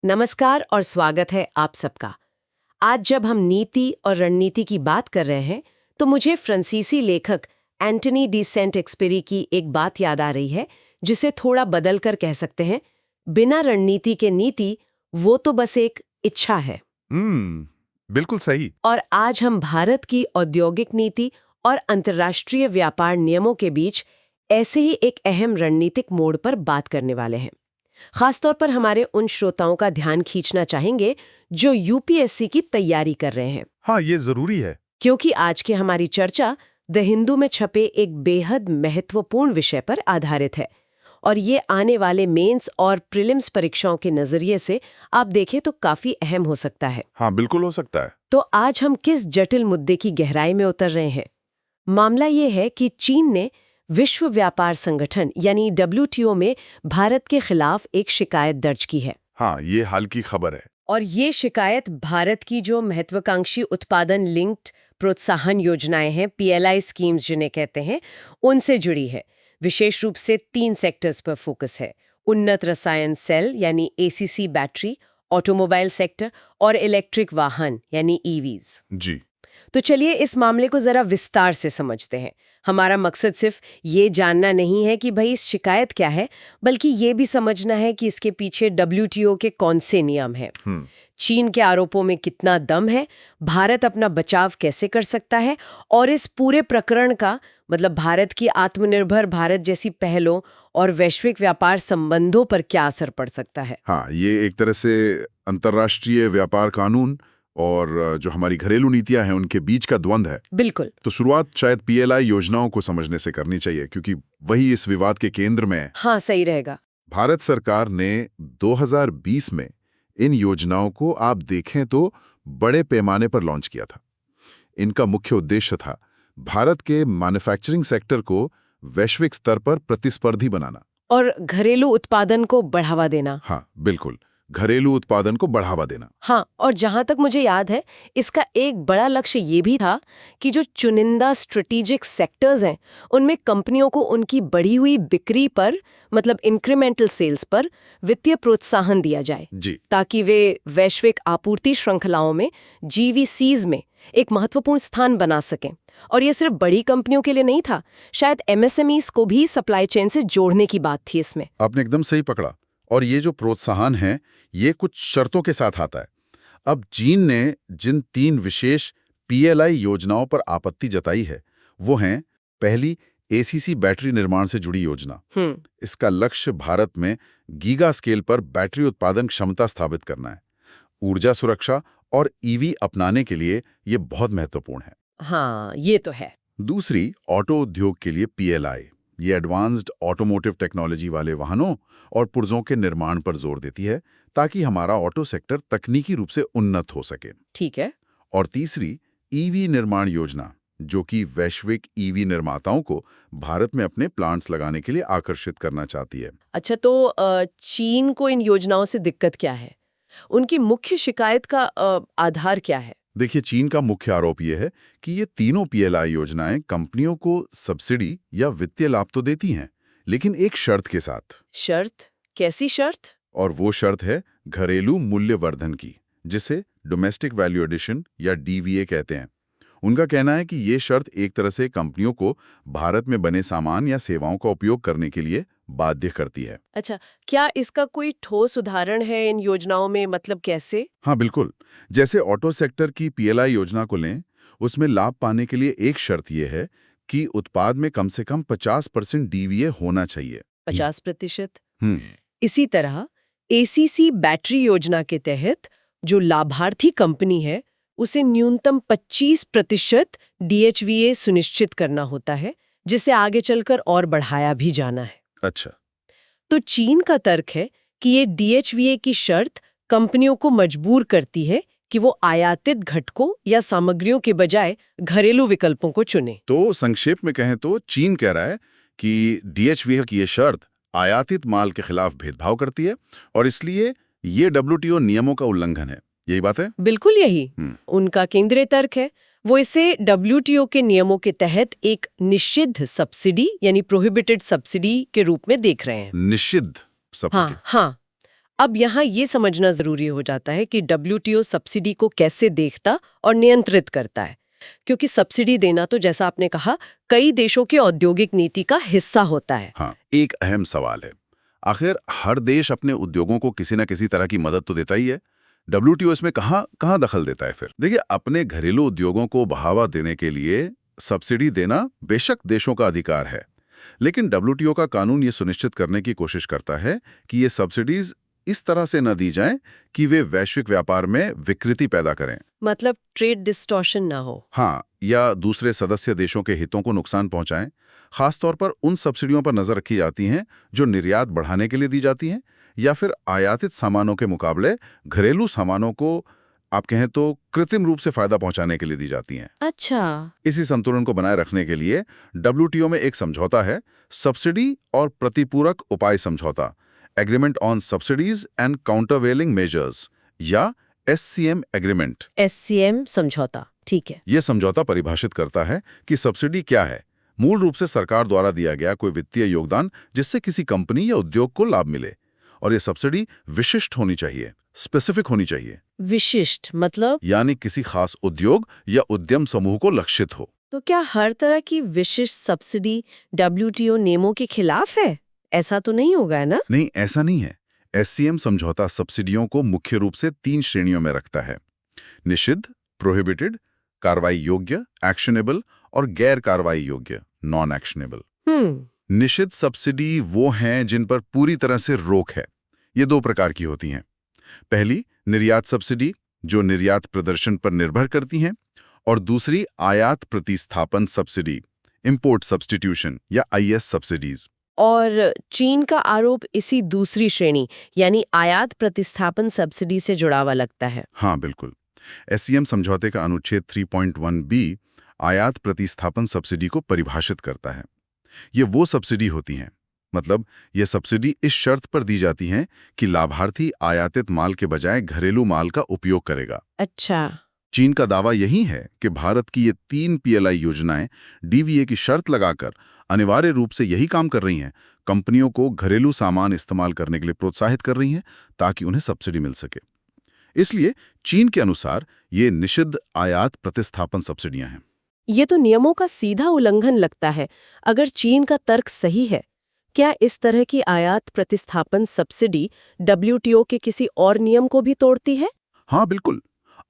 नमस्कार और स्वागत है आप सबका। आज जब हम नीति और रणनीति की बात कर रहे हैं तो मुझे फ्रांसीसी लेखक एंटनी डी सेंट एक्सपेरी की एक बात याद आ रही है, जिसे थोड़ा बदल कर कह सकते हैं, बिना रणनीति के नीति वो तो बस एक इच्छा है। बिल्कुल सही। और आज हम भारत की औद्योगिक नीति और अंतर्राष्ट्रीय व्यापार नियमों के बीच ऐसे ही एक अहम रणनीतिक मोड़ पर बात करने वाले हैं। खासतौर पर हमारे उन श्रोताओं का ध्यान खींचना चाहेंगे जो यूपीएससी की तैयारी कर रहे हैं। हाँ, ये जरूरी है। क्योंकि आज की हमारी चर्चा द हिंदू में छपे एक बेहद महत्वपूर्ण विषय पर आधारित है, और ये आने वाले मेंस और प्रीलिम्स परीक्षाओं के नजरिए से आप देखें तो काफी अहम हो सकता है। हाँ, बिल्कुल हो सकता है। तो आज हम किस जटिल मुद्दे की गहराई में उतर रहे हैं? मामला ये है कि चीन ने विश्व व्यापार संगठन यानी WTO में भारत के खिलाफ एक शिकायत दर्ज की है। हाँ, ये हाल की खबर है। और ये शिकायत भारत की जो महत्वाकांक्षी उत्पादन लिंक्ड प्रोत्साहन योजनाएं हैं, PLI स्कीम्स जिन्हें कहते हैं, उनसे जुड़ी है। विशेष रूप से 3 सेक्टर्स पर फोकस है: उन्नत रसायन सेल यानी ACC बैटरी, ऑटोमोबाइल सेक्टर और इलेक्ट्रिक वाहन यानी EVs। जी। तो चलिए इस मामले को जरा विस्तार से समझते हैं। हमारा मकसद सिर्फ ये जानना नहीं है कि भाई इस शिकायत क्या है, बल्कि ये भी समझना है कि इसके पीछे WTO के कौन से नियम हैं, चीन के आरोपों में कितना दम है, भारत अपना बचाव कैसे कर सकता है, और इस पूरे प्रकरण का मतलब भारत की आत्मनिर्भर भारत जैसी पहलों और वैश्विक व्यापार संबंधों पर क्या असर पड़ सकता है। हाँ, ये एक तरह से अंतर्राष्ट्रीय व्यापार कानून और जो हमारी घरेलू नीतियां हैं उनके बीच का द्वंद्व है। बिल्कुल। तो शुरुआत शायद PLI योजनाओं को समझने से करनी चाहिए, क्योंकि वही इस विवाद के केंद्र में है। हाँ, सही रहेगा। भारत सरकार ने 2020 में इन योजनाओं को आप देखें तो बड़े पैमाने पर लॉन्च किया था। इनका मुख्य उद्देश्य था भारत के मैन्युफैक्चरिंग सेक्टर को वैश्विक स्तर पर प्रतिस्पर्धी बनाना और घरेलू उत्पादन को बढ़ावा देना। हाँ, बिल्कुल, घरेलू उत्पादन को बढ़ावा देना। हाँ, और जहां तक मुझे याद है, इसका एक बड़ा लक्ष्य ये भी था कि जो चुनिंदा स्ट्रेटेजिक सेक्टर्स हैं, उनमें कंपनियों को उनकी बढ़ी हुई बिक्री पर मतलब इंक्रीमेंटल सेल्स पर वित्तीय प्रोत्साहन दिया जाए, जी। ताकि वे वैश्विक आपूर्ति श्रृंखलाओं में GVCs में एक महत्वपूर्ण स्थान बना सकें। और ये सिर्फ बड़ी कंपनियों के लिए नहीं था, शायद MSMEs को भी सप्लाई चेन से जोड़ने की बात थी इसमें। आपने एकदम सही पकड़ा। और ये जो प्रोत्साहन है, ये कुछ शर्तों के साथ आता है। अब चीन ने जिन 3 विशेष PLI योजनाओं पर आपत्ति जताई है, वो हैं: पहली, ACC बैटरी निर्माण से जुड़ी योजना। इसका लक्ष्य भारत में गीगा स्केल पर बैटरी उत्पादन क्षमता स्थापित करना है। ऊर्जा सुरक्षा और EV अपनाने के लिए ये बहुत महत्वपूर्ण है। हाँ, ये तो है। दूसरी, ऑटो उद्योग के लिए PLI। ये एडवांस्ड ऑटोमोटिव टेक्नोलॉजी वाले वाहनों और पुर्जों के निर्माण पर जोर देती है, ताकि हमारा ऑटो सेक्टर तकनीकी रूप से उन्नत हो सके। ठीक है। और तीसरी, EV निर्माण योजना, जो कि वैश्विक EV निर्माताओं को भारत में अपने प्लांट्स लगाने के लिए आकर्षित करना चाहती है। अच्छा, तो चीन को इन योजनाओं से दिक्कत क्या है? उनकी मुख्य शिकायत का आधार क्या है? देखिए, चीन का मुख्य आरोप यह है कि ये तीनों PLI योजनाएं कंपनियों को सब्सिडी या वित्तीय लाभ तो देती हैं, लेकिन एक शर्त के साथ। शर्त? कैसी शर्त? और वो शर्त है घरेलू मूल्य वर्धन की, जिसे डोमेस्टिक वैल्यू एडिशन या DVA कहते हैं। उनका कहना है कि ये शर्त एक तरह से कंपनियों को भारत में बने सामान या सेवाओं का उपयोग करने के लिए बाध्य करती है। अच्छा, क्या इसका कोई ठोस उदाहरण है इन योजनाओं में, मतलब कैसे? हाँ, बिल्कुल। जैसे ऑटो सेक्टर की PLI योजना को लें, उसमें लाभ पाने के लिए एक शर्त यह है कि उत्पाद में कम से कम 50% DVA होना चाहिए। 50%? हम्म। इसी तरह ACC बैटरी योजना के तहत जो लाभार्थी कंपनी है, उसे न्यूनतम 25% DHVA सुनिश्चित करना होता है, जिसे आगे चलकर और बढ़ाया भी जाना है। अच्छा। तो चीन का तर्क है कि ये DHVA की शर्त कंपनियों को मजबूर करती है कि वो आयातित घटकों या सामग्रियों के बजाय घरेलू विकल्पों को चुने। तो संक्षेप में कहें तो चीन कह रहा है कि DHVA की ये शर्त आयातित माल के खिलाफ भेदभाव करती है, और इसलिए ये WTO नियमों का उल्लंघन है। यही बात है? बिल्कुल यही उनका केंद्रीय तर्क है। वो इसे WTO के नियमों के तहत एक निषिद्ध सब्सिडी यानी प्रोहिबिटेड सब्सिडी के रूप में देख रहे हैं। निषिद्ध सब्सिडी? हाँ। अब यहाँ ये समझना जरूरी हो जाता है कि WTO सब्सिडी को कैसे देखता और नियंत्रित करता है, क्योंकि सब्सिडी देना तो जैसा आपने कहा कई देशों की औद्योगिक नीति का हिस्सा होता है। हाँ, एक अहम सवाल है, आखिर हर देश अपने उद्योगों को किसी न किसी तरह की मदद तो देता ही है। WTO इसमें कहाँ दखल देता है फिर? देखिए, अपने घरेलू उद्योगों को बढ़ावा देने के लिए सब्सिडी देना बेशक देशों का अधिकार है, लेकिन WTO का कानून ये सुनिश्चित करने की कोशिश करता है कि ये सब्सिडीज इस तरह से न दी जाएं कि वे वैश्विक व्यापार में विकृति पैदा करें। मतलब ट्रेड डिस्टॉर्शन ना हो। हाँ, या दूसरे सदस्य देशों के हितों को नुकसान पहुंचाएं। खासतौर पर उन सब्सिडियों पर नजर रखी जाती हैं जो निर्यात बढ़ाने के लिए दी जाती हैं या फिर आयातित सामानों के मुकाबले घरेलू सामानों को आप कहें तो कृत्रिम रूप से फायदा पहुंचाने के लिए दी जाती हैं। अच्छा। इसी संतुलन को बनाए रखने के लिए WTO में एक समझौता है, सब्सिडी और प्रतिपूरक उपाय समझौता, agreement on subsidies and countervailing measures, या SCM एग्रीमेंट। SCM समझौता, ठीक है। यह समझौता परिभाषित करता है कि सब्सिडी क्या है। मूल रूप से सरकार द्वारा दिया गया कोई वित्तीय योगदान जिससे किसी कंपनी या उद्योग को लाभ मिले, और यह सब्सिडी विशिष्ट होनी चाहिए, स्पेसिफिक होनी चाहिए। विशिष्ट मतलब? यानी किसी खास उद्योग या उद्यम समूह को लक्षित हो। तो क्या हर तरह की विशिष्ट सब्सिडी WTO नियमों के खिलाफ है? ऐसा तो नहीं होगा ना? नहीं, ऐसा नहीं है। SCM समझौता सब्सिडियों को मुख्य रूप से 3 श्रेणियों में रखता है: निषिद्ध, प्रोहिबिटेड, कार्रवाई योग्य, एक्शनेबल, और गैर कार्रवाई योग्य, नॉन एक्शनेबल। निषिद्ध सब्सिडी वो हैं जिन पर पूरी तरह से रोक है। ये 2 प्रकार की होती हैं। पहली, निर्यात सब्सिडी, जो निर्यात प्रदर्शन पर निर्भर करती हैं, और दूसरी, आयात प्रतिस्थापन सब्सिडी, इंपोर्ट सब्स्टिट्यूशन या IS सब्सिडीज। और चीन का आरोप इसी दूसरी श्रेणी यानी आयात प्रतिस्थापन सब्सिडी से जुड़ा हुआ लगता है। हाँ, बिल्कुल। SCM समझौते का अनुच्छेद 3.1b आयात प्रतिस्थापन सब्सिडी को परिभाषित करता है। ये वो सब्सिडी होती हैं, मतलब ये सब्सिडी इस शर्त पर दी जाती हैं कि लाभार्थी आयातित माल के बजाय घरेलू माल का उपयोग करेगा। अच्छा। चीन का दावा यही है कि भारत की ये 3 PLI योजनाएं DVA की शर्त लगाकर अनिवार्य रूप से यही काम कर रही हैं, कंपनियों को घरेलू सामान इस्तेमाल करने के लिए प्रोत्साहित कर रही हैं ताकि उन्हें सब्सिडी मिल सके। इसलिए चीन के अनुसार ये निषिद्ध आयात प्रतिस्थापन सब्सिडियां हैं। ये तो नियमों का सीधा उल्लंघन लगता है। अगर चीन का तर्क सही है, क्या इस तरह की आयात प्रतिस्थापन सब्सिडी WTO के किसी और नियम को भी तोड़ती है? हाँ, बिल्कुल।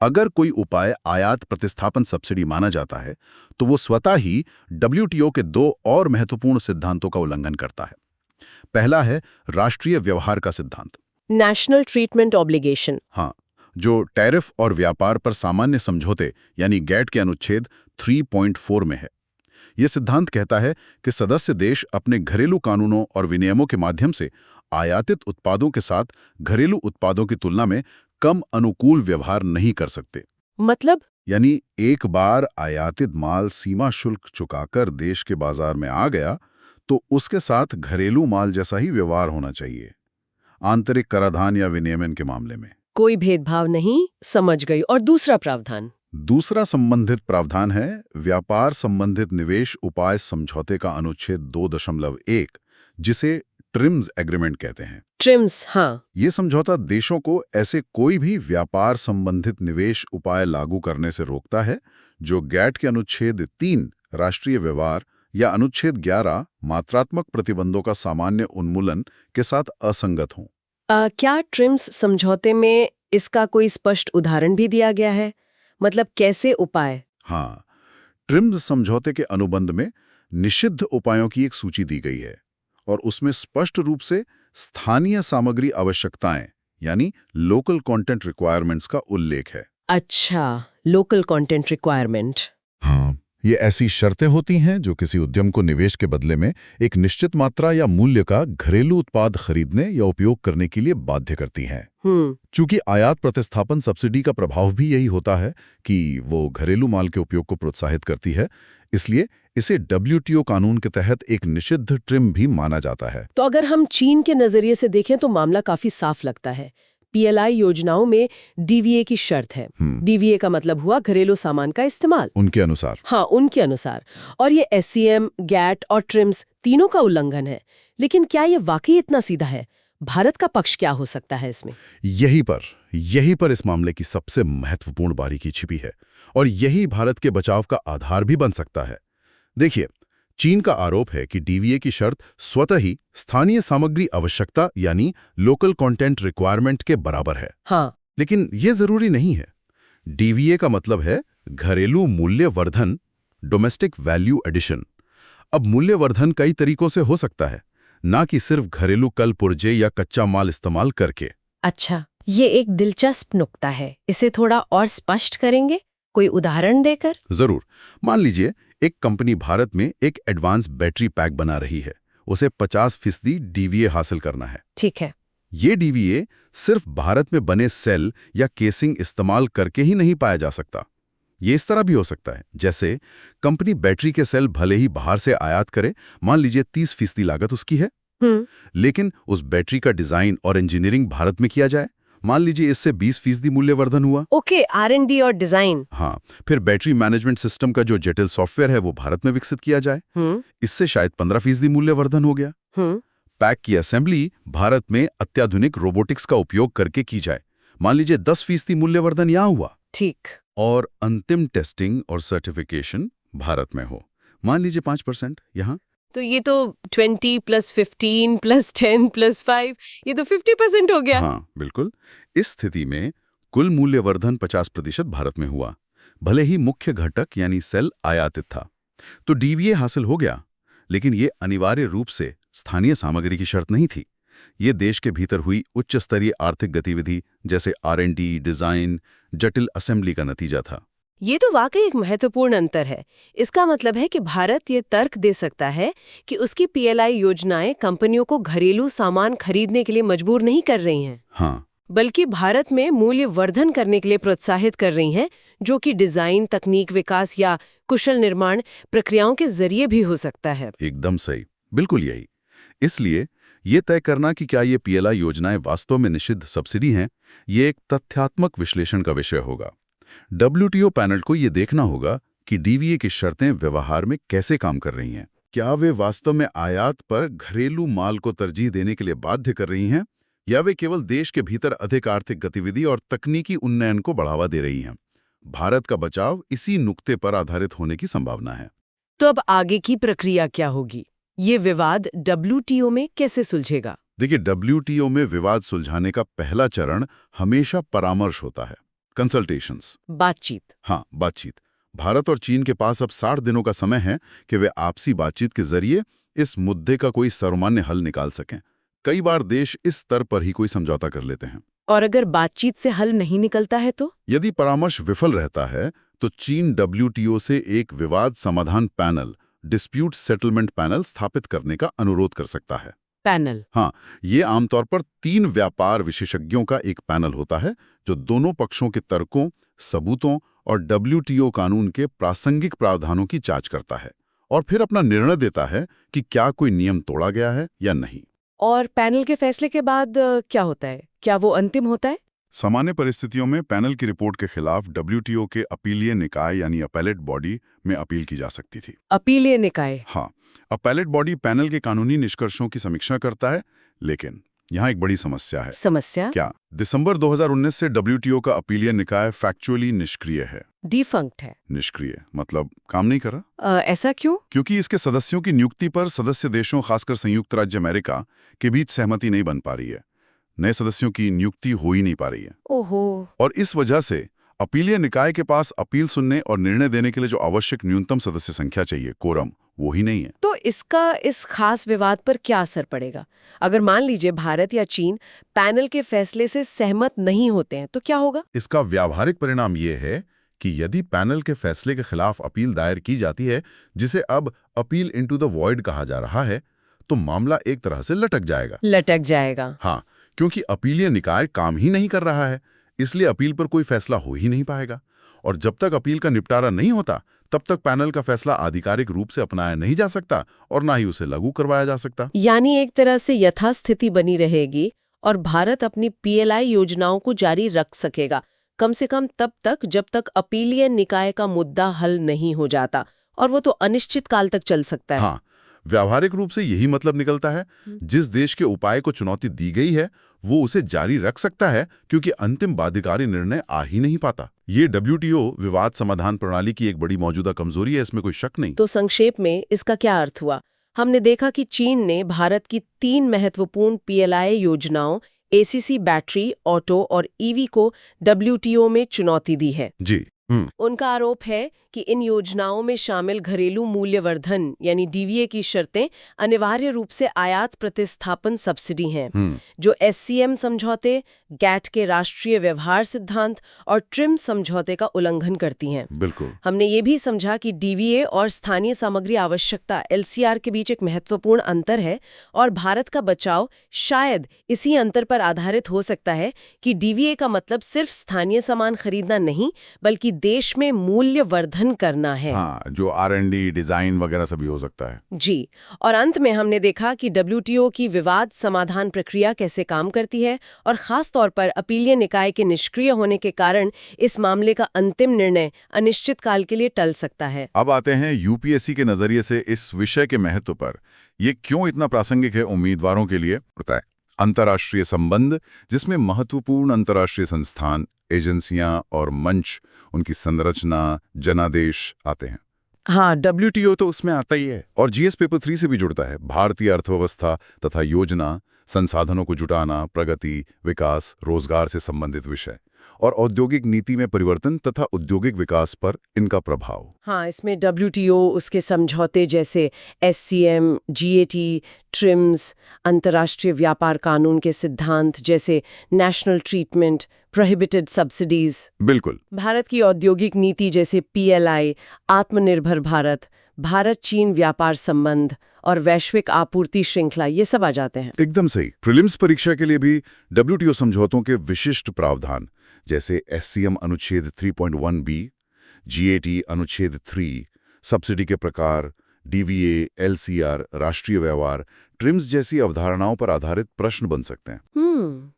अगर कोई उपाय आयात प्रतिस्थापन सब्सिडी माना जाता है तो वो स्वतः ही WTO के 2 और महत्वपूर्ण सिद्धांतों का उल्लंघन करता है। पहला है राष्ट्रीय व्यवहार का सिद्धांत, नेशनल ट्रीटमेंट ऑब्लिगेशन। हाँ, जो टैरिफ और व्यापार पर सामान्य समझौते यानी GATT के अनुच्छेद 3.4 में है। यह सिद्धांत कहता है कि सदस्य देश अपने घरेलू कानूनों और विनियमों के माध्यम से आयातित उत्पादों के साथ घरेलू उत्पादों की तुलना में कम अनुकूल व्यवहार नहीं कर सकते। मतलब? यानी एक बार आयातित माल सीमा शुल्क चुकाकर देश के बाजार में आ गया तो उसके साथ घरेलू माल जैसा ही व्यवहार होना चाहिए, आंतरिक कराधान या विनियमन के मामले में कोई भेदभाव नहीं। समझ गई। और दूसरा प्रावधान? दूसरा संबंधित प्रावधान है व्यापार संबंधित निवेश उपाय समझौते का अनुच्छेद 2.1, जिसे ट्रिम्स एग्रीमेंट कहते हैं। ट्रिम्स, हाँ। ये समझौता देशों को ऐसे कोई भी व्यापार संबंधित निवेश उपाय लागू करने से रोकता है जो GATT के अनुच्छेद 3 राष्ट्रीय व्यवहार या अनुच्छेद 11 मात्रात्मक प्रतिबंधों का सामान्य उन्मूलन के साथ असंगत हों। क्या ट्रिम्स समझौते में इसका कोई स्पष्ट उदाहरण भी दिया गया है? मतलब कैसे उपाय? हाँ, ट्रिम्स समझौते के अनुबंध में निषिद्ध उपायों की एक सूची दी गई है और उसमें स्पष्ट रूप से स्थानीय सामग्री आवश्यकताएं यानी लोकल कंटेंट रिक्वायरमेंट्स का उल्लेख है। अच्छा, लोकल कंटेंट रिक्वायरमेंट। हाँ, ये ऐसी शर्तें होती हैं जो किसी उद्यम को निवेश के बदले में एक निश्चित मात्रा या मूल्य का घरेलू उत्पाद खरीदने या उपयोग करने के लिए बाध्य करती हैं। चूंकि आयात प्रतिस्थापन सब्सिडी का प्रभाव भी यही होता है कि वो घरेलू माल के उपयोग को प्रोत्साहित करती है, इसलिए इसे WTO कानून के तहत एक निषिद्ध ट्रिम भी माना जाता है। तो अगर हम चीन के नजरिए से देखें तो मामला काफी साफ लगता है। PLI योजनाओं में DVA की शर्त है। DVA का मतलब हुआ घरेलू सामान का इस्तेमाल। उनके अनुसार। हाँ, उनके अनुसार। और ये SCM, GATT और ट्रिम्स तीनों का उल्लंघन है। लेकिन क्या ये वाकई इतना सीधा है? भारत का पक्ष क्या हो सकता है इसमें? यही पर इस मामले की सबसे महत्वपूर्ण बारीकी छिपी है और यही भारत के बचाव का आधार भी बन सकता है। देखिए, चीन का आरोप है कि डीवीए की शर्त स्वतः ही स्थानीय सामग्री आवश्यकता यानी लोकल कंटेंट रिक्वायरमेंट के बराबर है। हाँ। लेकिन यह जरूरी नहीं है। डीवीए का मतलब है घरेलू मूल्य वर्धन, डोमेस्टिक वैल्यू एडिशन। अब मूल्य वर्धन कई तरीकों से हो सकता है, ना कि सिर्फ घरेलू कल पुर्जे या कच्चा माल इस्तेमाल करके। अच्छा, ये एक दिलचस्प नुक्ता है। इसे थोड़ा और स्पष्ट करेंगे, कोई उदाहरण देकर? जरूर। मान लीजिए एक कंपनी भारत में एक एडवांस बैटरी पैक बना रही है। उसे 50% डीवीए हासिल करना है। ठीक है। ये डीवीए सिर्फ भारत में बने सेल या केसिंग इस्तेमाल करके ही नहीं पाया जा सकता। ये इस तरह भी हो सकता है, जैसे कंपनी बैटरी के सेल भले ही बाहर से आयात करे, मान लीजिए 30% लागत उसकी है, लेकिन उस बैटरी का डिजाइन और इंजीनियरिंग भारत में किया जाए, मान लीजिए इससे 20% मूल्यवर्धन हुआ। ओके, R&D और डिजाइन। हाँ, फिर बैटरी मैनेजमेंट सिस्टम का जो जटिल सॉफ्टवेयर है वो भारत में विकसित किया जाए, इससे शायद 15% मूल्यवर्धन हो गया। पैक की असेंबली भारत में अत्याधुनिक रोबोटिक्स का उपयोग करके की जाए, मान लीजिए 10% मूल्यवर्धन यहाँ हुआ। ठीक। और अंतिम टेस्टिंग और सर्टिफिकेशन भारत में हो, मान लीजिए 5% यहाँ। तो ये तो 20 + 15 + 10 + 5, ये तो 50% हो गया। हाँ, बिल्कुल। इस स्थिति में कुल मूल्यवर्धन 50% भारत में हुआ, भले ही मुख्य घटक यानी सेल आयातित था। तो डीवीए हासिल हो गया, लेकिन ये अनिवार्य रूप से स्थानीय सामग्री की शर्त नहीं थी। ये देश के भीतर हुई उच्च स्तरीय आर्थिक गतिविधि जैसे R&D, डिजाइन, जटिल असेंबली का नतीजा था। ये तो वाकई एक महत्वपूर्ण अंतर है। इसका मतलब है कि भारत ये तर्क दे सकता है कि उसकी PLI योजनाएं कंपनियों को घरेलू सामान खरीदने के लिए मजबूर नहीं कर रही हैं। हाँ, बल्कि भारत में मूल्य वर्धन करने के लिए प्रोत्साहित कर रही हैं, जो कि डिजाइन, तकनीक विकास या कुशल निर्माण प्रक्रियाओं के जरिए भी हो सकता है। एकदम सही, बिल्कुल यही। इसलिए ये तय करना कि क्या ये PLI योजनाएं वास्तव में निषिद्ध सब्सिडी हैं, ये एक तथ्यात्मक विश्लेषण का विषय होगा। WTO पैनल को ये देखना होगा कि डीवीए की शर्तें व्यवहार में कैसे काम कर रही हैं। क्या वे वास्तव में आयात पर घरेलू माल को तरजीह देने के लिए बाध्य कर रही हैं, या वे केवल देश के भीतर अधिक आर्थिक गतिविधि और तकनीकी उन्नयन को बढ़ावा दे रही हैं। भारत का बचाव इसी नुक्ते पर आधारित होने की संभावना है। तो अब आगे की प्रक्रिया क्या होगी? ये विवाद WTO में कैसे सुलझेगा? देखिए, WTO में विवाद सुलझाने का पहला चरण हमेशा परामर्श होता है, कंसल्टेशंस, बातचीत। हाँ, बातचीत। भारत और चीन के पास अब 60 दिनों का समय है कि वे आपसी बातचीत के जरिए इस मुद्दे का कोई सर्वमान्य हल निकाल सकें। कई बार देश इस स्तर पर ही कोई समझौता कर लेते हैं। और अगर बातचीत से हल नहीं निकलता है तो? यदि परामर्श विफल रहता है तो चीन WTO से एक विवाद समाधान पैनल, डिस्प्यूट सेटलमेंट पैनल स्थापित करने का अनुरोध कर सकता है। पैनल? हाँ, ये आमतौर पर 3 व्यापार विशेषज्ञों का एक पैनल होता है जो दोनों पक्षों के तर्कों, सबूतों और WTO कानून के प्रासंगिक प्रावधानों की जांच करता है और फिर अपना निर्णय देता है कि क्या कोई नियम तोड़ा गया है या नहीं। और पैनल के फैसले के बाद क्या होता है? क्या वो अंतिम होता है? सामान्य परिस्थितियों में पैनल की रिपोर्ट के खिलाफ WTO के अपीलीय निकाय यानी अपैलेट बॉडी में अपील की जा सकती थी। अपीलीय निकाय? हाँ, अपैलेट बॉडी पैनल के कानूनी निष्कर्षों की समीक्षा करता है, लेकिन यहाँ एक बड़ी समस्या है। समस्या? क्या दिसंबर 2019 से WTO का अपीलीय निकाय फैक्चुअली निष्क्रिय है। डिफंक्ट है? निष्क्रिय मतलब काम नहीं कर रहा। ऐसा क्यों? क्योंकि इसके सदस्यों की नियुक्ति पर सदस्य देशों, खासकर संयुक्त राज्य अमेरिका के बीच सहमति नहीं बन पा रही है। नए सदस्यों की नियुक्ति हो ही नहीं पा रही है। ओहो। और इस वजह से अपीलीय निकाय के पास अपील सुनने और निर्णय देने के लिए जो आवश्यक न्यूनतम सदस्य संख्या चाहिए, कोरम, वो ही नहीं है। तो इसका इस खास विवाद पर क्या असर पड़ेगा? अगर मान लीजिए भारत या चीन पैनल के फैसले से सहमत नहीं होते हैं तो क्या होगा? इसका व्यावहारिक परिणाम ये है कि यदि पैनल के फैसले के खिलाफ अपील दायर की जाती है, जिसे अब अपील इनटू द वॉइड कहा जा रहा है, तो मामला एक तरह से लटक जाएगा। लटक जाएगा? हाँ, क्योंकि अपीलीय निकाय काम ही नहीं कर रहा है, इसलिए अपील पर कोई फैसला हो ही नहीं पाएगा। और जब तक अपील का निपटारा नहीं होता, तब तक पैनल का फैसला आधिकारिक रूप से अपनाया नहीं जा सकता और ना ही उसे लागू करवाया जा सकता। यानी एक तरह से यथास्थिति बनी रहेगी और भारत अपनी PLI योजनाओं को जारी रख सकेगा, कम से कम तब तक जब तक अपीलीय निकाय का मुद्दा हल नहीं हो जाता, और वो तो अनिश्चित काल तक चल सकता है। हाँ, व्यावहारिक रूप से यही मतलब निकलता है, जिस देश के उपाय को चुनौती दी गई है वो उसे जारी रख सकता है क्योंकि अंतिम बाध्यकारी निर्णय आ ही नहीं पाता। ये WTO विवाद समाधान प्रणाली की एक बड़ी मौजूदा कमजोरी है, इसमें कोई शक नहीं। तो संक्षेप में इसका क्या अर्थ हुआ? हमने देखा कि चीन ने भारत की 3 महत्वपूर्ण PLI योजनाओं ACC बैटरी, ऑटो और EV को WTO में चुनौती दी है। जी। उनका आरोप है कि इन योजनाओं में शामिल घरेलू मूल्यवर्धन यानी DVA की शर्तें अनिवार्य रूप से आयात प्रतिस्थापन सब्सिडी हैं, जो SCM समझौते, GATT के राष्ट्रीय व्यवहार सिद्धांत और ट्रिम समझौते का उल्लंघन करती हैं। बिल्कुल। हमने ये भी समझा कि DVA और स्थानीय सामग्री आवश्यकता LCR के बीच एक महत्वपूर्ण अंतर है और भारत का बचाव शायद इसी अंतर पर आधारित हो सकता है कि DVA का मतलब सिर्फ स्थानीय सामान खरीदना नहीं बल्कि देश में मूल्य वर्धन करना है। हाँ, जो R&D, डिजाइन वगैरह सभी हो सकता है। जी, और अंत में हमने देखा कि WTO की विवाद समाधान प्रक्रिया कैसे काम करती है और खास तौर पर अपीलीय निकाय के निष्क्रिय होने के कारण इस मामले का अंतिम निर्णय अनिश्चित काल के लिए टल सकता है। अब आते हैं UPSC के नजरिए से इस विषय के महत्व पर। ये क्यों इतना प्रासंगिक है उम्मीदवारों के लिए? बताएं। अंतर्राष्ट्रीय संबंध, जिसमें महत्वपूर्ण अंतर्राष्ट्रीय संस्थान, एजेंसियां और मंच, उनकी संरचना, जनादेश आते हैं। हाँ, WTO तो उसमें आता ही है और GS पेपर 3 से भी जुड़ता है। भारतीय अर्थव्यवस्था तथा योजना, संसाधनों को जुटाना, प्रगति, विकास, रोजगार से संबंधित विषय और औद्योगिक नीति में परिवर्तन तथा औद्योगिक विकास पर इनका प्रभाव। हाँ, इसमें WTO, उसके समझौते जैसे SCM, GATT, ट्रिम्स, अंतर्राष्ट्रीय व्यापार कानून के सिद्धांत जैसे नेशनल ट्रीटमेंट, प्रोहिबिटेड सब्सिडीज, बिल्कुल। भारत की औद्योगिक नीति जैसे PLI, आत्मनिर्भर भारत, भारत चीन व्यापार संबंध और वैश्विक आपूर्ति श्रृंखला, ये सब आ जाते हैं। एकदम सही। प्रीलिम्स परीक्षा के लिए भी WTO समझौतों के विशिष्ट प्रावधान जैसे SCM अनुच्छेद 3.1b, GATT अनुच्छेद 3, सब्सिडी के प्रकार, DVA, LCR, राष्ट्रीय व्यवहार, ट्रिम्स जैसी अवधारणाओं पर आधारित प्रश्न बन सकते हैं।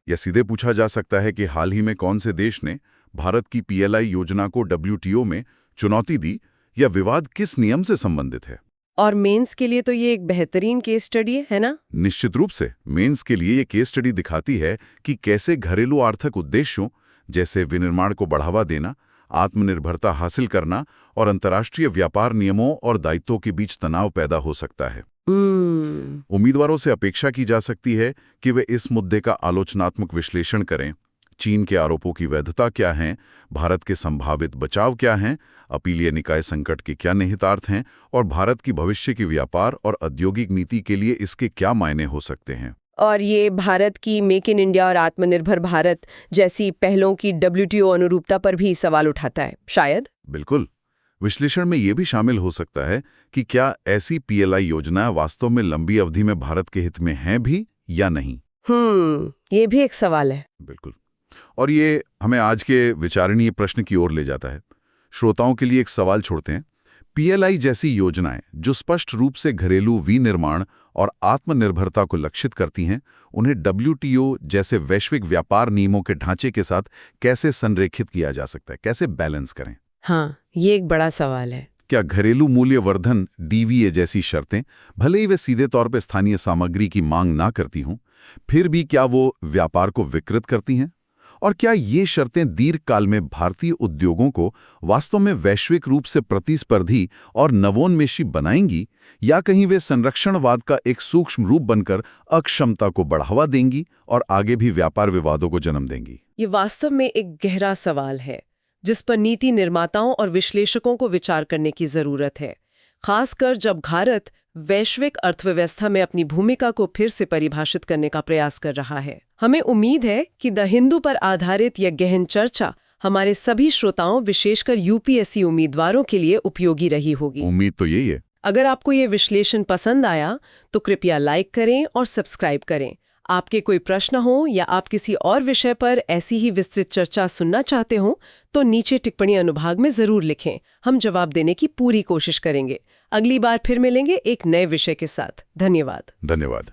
या सीधे पूछा जा सकता है कि हाल ही में कौन से देश ने भारत की PLI योजना को WTO में चुनौती दी या विवाद किस नियम से संबंधित है। और मेंस के लिए तो ये एक बेहतरीन केस स्टडी है ना? निश्चित रूप से। मेंस के लिए ये केस स्टडी दिखाती है कि कैसे घरेलू आर्थिक उद्देश्यों जैसे विनिर्माण को बढ़ावा देना, आत्मनिर्भरता हासिल करना और अंतर्राष्ट्रीय व्यापार नियमों और दायित्वों के बीच तनाव पैदा हो सकता है। उम्मीदवारों से अपेक्षा की जा सकती है कि वे इस मुद्दे का आलोचनात्मक विश्लेषण करें। चीन के आरोपों की वैधता क्या है, भारत के संभावित बचाव क्या हैं, अपीलीय निकाय संकट के क्या निहितार्थ हैं और भारत की भविष्य की व्यापार और औद्योगिक नीति के लिए इसके क्या मायने हो सकते हैं। और ये भारत की मेक इन इंडिया और आत्मनिर्भर भारत जैसी पहलों की WTO अनुरूपता पर भी सवाल उठाता है शायद। बिल्कुल। विश्लेषण में ये भी शामिल हो सकता है कि क्या ऐसी PLI योजनाएं वास्तव में लंबी अवधि में भारत के हित में हैं भी या नहीं। ये भी एक सवाल है। बिल्कुल। और ये हमें आज के विचारणीय प्रश्न की ओर ले जाता है। श्रोताओं के लिए एक सवाल छोड़ते हैं। PLI जैसी योजनाएं जो स्पष्ट रूप से घरेलू विनिर्माण और आत्मनिर्भरता को लक्षित करती हैं, उन्हें WTO जैसे वैश्विक व्यापार नियमों के ढांचे के साथ कैसे संरेखित किया जा सकता है, कैसे बैलेंस करें। हाँ, ये एक बड़ा सवाल है। क्या घरेलू मूल्य वर्धन DVA जैसी शर्तें, भले ही वे सीधे तौर पर स्थानीय सामग्री की मांग ना करती हों, फिर भी क्या वो व्यापार को विकृत करती हैं? और क्या ये शर्तें दीर्घकाल में भारतीय उद्योगों को वास्तव में वैश्विक रूप से प्रतिस्पर्धी और नवोन्मेषी बनाएंगी, या कहीं वे संरक्षणवाद का एक सूक्ष्म रूप बनकर अक्षमता को बढ़ावा देंगी और आगे भी व्यापार विवादों को जन्म देंगी? ये वास्तव में एक गहरा सवाल है जिस पर नीति निर्माताओं और विश्लेषकों को विचार करने की जरूरत है, खासकर जब भारत वैश्विक अर्थव्यवस्था में अपनी भूमिका को फिर से परिभाषित करने का प्रयास कर रहा है। हमें उम्मीद है कि द हिंदू पर आधारित यह गहन चर्चा हमारे सभी श्रोताओं, विशेषकर UPSC उम्मीदवारों के लिए उपयोगी रही होगी। उम्मीद तो यही है। अगर आपको ये विश्लेषण पसंद आया तो कृपया लाइक करें और सब्सक्राइब करें। आपके कोई प्रश्न हो या आप किसी और विषय पर ऐसी ही विस्तृत चर्चा सुनना चाहते हो तो नीचे टिप्पणी अनुभाग में जरूर लिखें। हम जवाब देने की पूरी कोशिश करेंगे। अगली बार फिर मिलेंगे एक नए विषय के साथ। धन्यवाद।